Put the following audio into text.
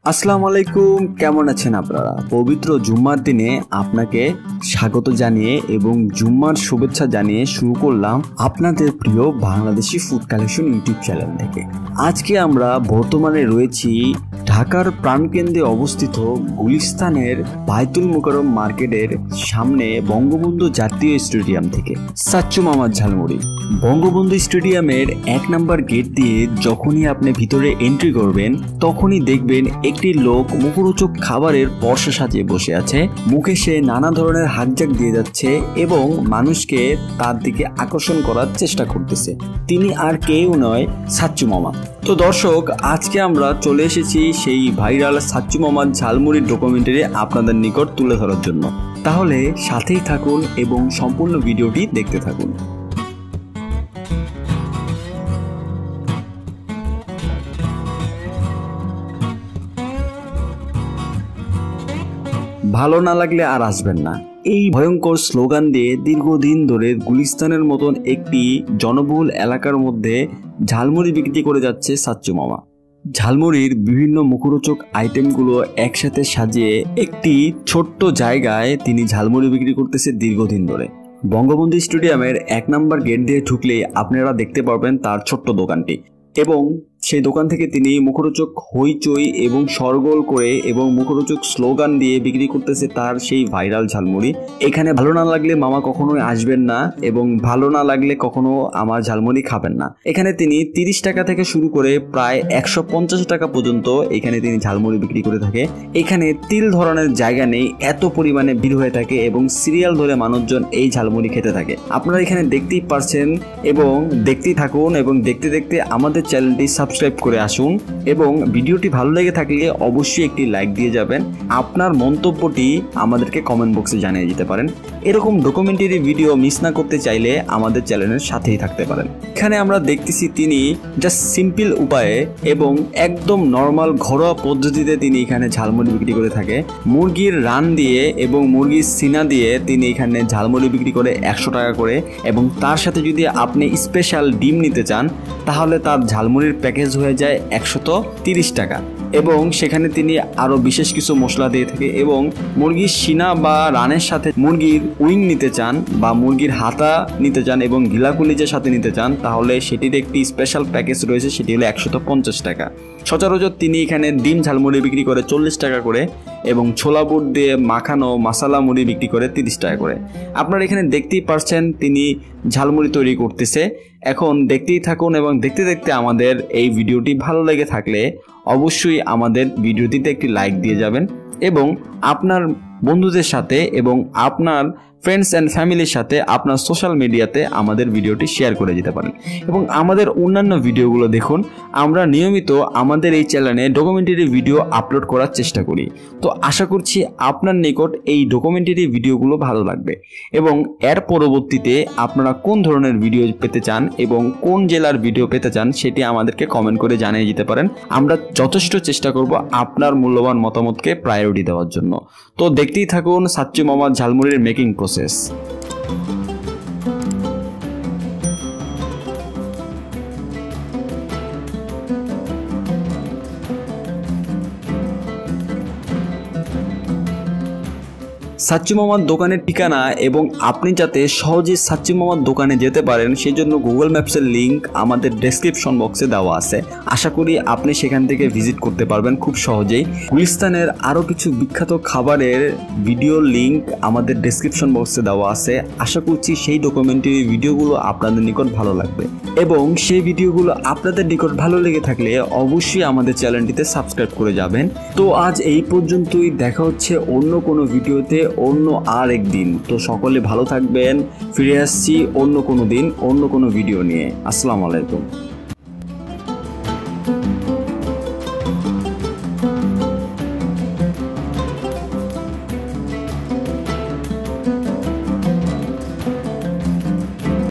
আসসালামু আলাইকুম, কেমন আছেন আপনারা? পবিত্র জুম্মার দিনে আপনাকে স্বাগত জানিয়ে এবং জুম্মার শুভেচ্ছা জানিয়ে শুরু করলাম আপনাদের প্রিয় Bangladeshi food collection YouTube channel থেকে। আজকে আমরা বর্তমানে রয়েছি ঢাকার প্রাণকেন্দ্রে অবস্থিত গুলিস্তানের বায়তুল মোকাররম মার্কেটের সামনে বঙ্গবন্ধু জাতীয় স্টেডিয়াম থেকে। সাচ্চু মামার ঝালমুড়ি। বঙ্গবন্ধু স্টেডিয়ামের 1 নম্বর গেট দিয়ে যখনই আপনি ভিতরে এন্ট্রি করবেন তখনই দেখবেন একটি লোক মুখরোচক খাবারের পরশা সাজিয়ে বসে আছে। মুখে সে নানা ধরনের হাকজাক দিয়ে যাচ্ছে এবং মানুষকে তার দিকে আকর্ষণ করার চেষ্টা করতেছে। তিনি আর কেউ নয়, সাচ্চু মামা। তো দর্শক, আজকে আমরা চলে এসেছি সেই ভাইরাল সাচ্চু মামার ঝালমুড়ির ডকুমেন্টারি আপনাদের নিকট তুলে ধরার জন্য। তাহলে সাথেই থাকুন এবং সম্পূর্ণ ভিডিওটি দেখতে থাকুন। ভালো না লাগলে আর আসবেন না, এই ভয়ঙ্কর স্লোগান দিয়ে দীর্ঘদিন ধরে গুলিস্তানের মতন একটি জনবহুল এলাকার মধ্যে ঝালমুড়ি বিক্রি করে যাচ্ছে সাচ্চু মামা। ঝালমুড়ির বিভিন্ন মুখরোচক আইটেমগুলো একসাথে সাজিয়ে একটি ছোট্ট জায়গায় তিনি ঝালমুড়ি বিক্রি করতেছে দীর্ঘদিন ধরে। বঙ্গবন্ধু স্টেডিয়ামের 1 নম্বর গেট দিয়ে ঢুকলেই আপনারা দেখতে পারবেন তার ছোট্ট দোকানটি, এবং সেই দোকান থেকে তিনি মুখরোচক হইচই এবং সরগোল করে এবং মুখরোচক স্লোগান দিয়ে বিক্রি করতেছে তার সেই ভাইরাল ঝালমুড়ি। এখানে ভালো না লাগলে মামা কখনোই আসবেন না এবং ভালো না লাগলে কখনো আমার ঝালমুড়ি খাবেন না। এখানে তিনি 30 টাকা থেকে শুরু করে প্রায় 150 টাকা পর্যন্ত এখানে তিনি ঝালমুড়ি বিক্রি করে থাকে। এখানে তিল ধরনের জায়গা নেই, এত পরিমাণে ভিড় হয়ে থাকে এবং সিরিয়াল ধরে মানুষজন এই ঝালমুড়ি খেতে থাকে। আপনারা এখানে দেখতেই পারছেন এবং দেখতেই থাকুন এবং দেখতে দেখতে আমাদের চ্যানেলটি সাবস্ক্রাইব করে আসুন এবং ভিডিওটি ভালো লেগে থাকলে অবশ্যই একটি লাইক দিয়ে যাবেন। আপনার মন্তব্যটি আমাদেরকে কমেন্ট বক্সে জানিয়ে দিতে পারেন। এরকম ডকুমেন্টারি ভিডিও মিস না করতে চাইলে আমাদের চ্যানেলের সাথেই থাকতে পারেন। এখানে আমরা দেখতেছি তিনি জাস্ট সিম্পল উপায়ে এবং একদম নর্মাল ঘরোয়া পদ্ধতিতে তিনি এখানে ঝালমুড়ি বিক্রি করে থাকে। মুরগির রান দিয়ে এবং মুরগির সিনা দিয়ে তিনি এখানে ঝালমুড়ি বিক্রি করে 100 টাকা করে, এবং তার সাথে যদি আপনি স্পেশাল ডিম নিতে চান তাহলে তার ঝালমুড়ির প্যাকেজ হয়ে যায় 130 টাকা, এবং সেখানে তিনি আরও বিশেষ কিছু মশলা দিয়ে থাকে। এবং মুরগির সিনা বা রানের সাথে মুরগির উইং নিতে চান বা মুরগির হাতা নিতে চান এবং গিলাকুলিজের সাথে নিতে চান তাহলে সেটির একটি স্পেশাল প্যাকেজ রয়েছে, সেটি হলো 150 টাকা। সচরাচর তিনি এখানে ডিম ঝালমুড়ি বিক্রি করে 40 টাকা করে এবং ছোলা বুট দিয়ে মাখানো মশলা মুড়ি বিক্রি করে 30 টাকা করে। আপনারা এখানে দেখতেই পারছেন তিনি ঝালমুড়ি তৈরি করতেছে। এখন দেখতেই থাকুন এবং দেখতে দেখতে আমাদের এই ভিডিওটি ভালো লেগে থাকলে অবশ্যই আমাদের ভিডিওটিতে একটি লাইক দিয়ে যাবেন এবং আপনার বন্ধুদের সাথে এবং আপনার ফ্রেন্ডস অ্যান্ড ফ্যামিলির সাথে আপনার সোশ্যাল মিডিয়াতে আমাদের ভিডিওটি শেয়ার করে দিতে পারেন এবং আমাদের অন্যান্য ভিডিওগুলো দেখুন। আমরা নিয়মিত আমাদের এই চ্যানেলে ডকুমেন্টারি ভিডিও আপলোড করার চেষ্টা করি। তো আশা করছি আপনার নিকট এই ডকুমেন্টারি ভিডিওগুলো ভালো লাগবে এবং এর পরবর্তীতে আপনারা কোন ধরনের ভিডিও পেতে চান এবং কোন জেলার ভিডিও পেতে চান সেটি আমাদেরকে কমেন্ট করে জানিয়ে দিতে পারেন। আমরা যথেষ্ট চেষ্টা করব আপনার মূল্যবান মতামতকে প্রায়োরিটি দেওয়ার জন্য। তো দেখতেই থাকুন সাচ্চু মামার ঝালমুড়ির মেকিং প্রসেস। সাচ্চু মামার দোকানের ঠিকানা এবং আপনি যাতে সহজে সাচ্চু মামার দোকানে যেতে পারেন সেজন্য গুগল ম্যাপসের লিঙ্ক আমাদের ডেসক্রিপশন বক্সে দেওয়া আছে। আশা করি আপনি সেখান থেকে ভিজিট করতে পারবেন খুব সহজেই। গুলিস্তানের আরও কিছু বিখ্যাত খাবারের ভিডিও লিঙ্ক আমাদের ডেসক্রিপশন বক্সে দেওয়া আছে। আশা করছি সেই ডকুমেন্টারি ভিডিওগুলো আপনাদের নিকট ভালো লাগবে এবং সেই ভিডিওগুলো আপনাদের নিকট ভালো লেগে থাকলে অবশ্যই আমাদের চ্যানেলটিতে সাবস্ক্রাইব করে যাবেন। তো আজ এই পর্যন্তই, দেখা হচ্ছে অন্য কোনো ভিডিওতে অন্য আর একদিন। তো সকলে ভালো থাকবেন, ফিরে আসছি অন্য কোনো দিন অন্য কোনো ভিডিও নিয়ে। আসসালামু আলাইকুম।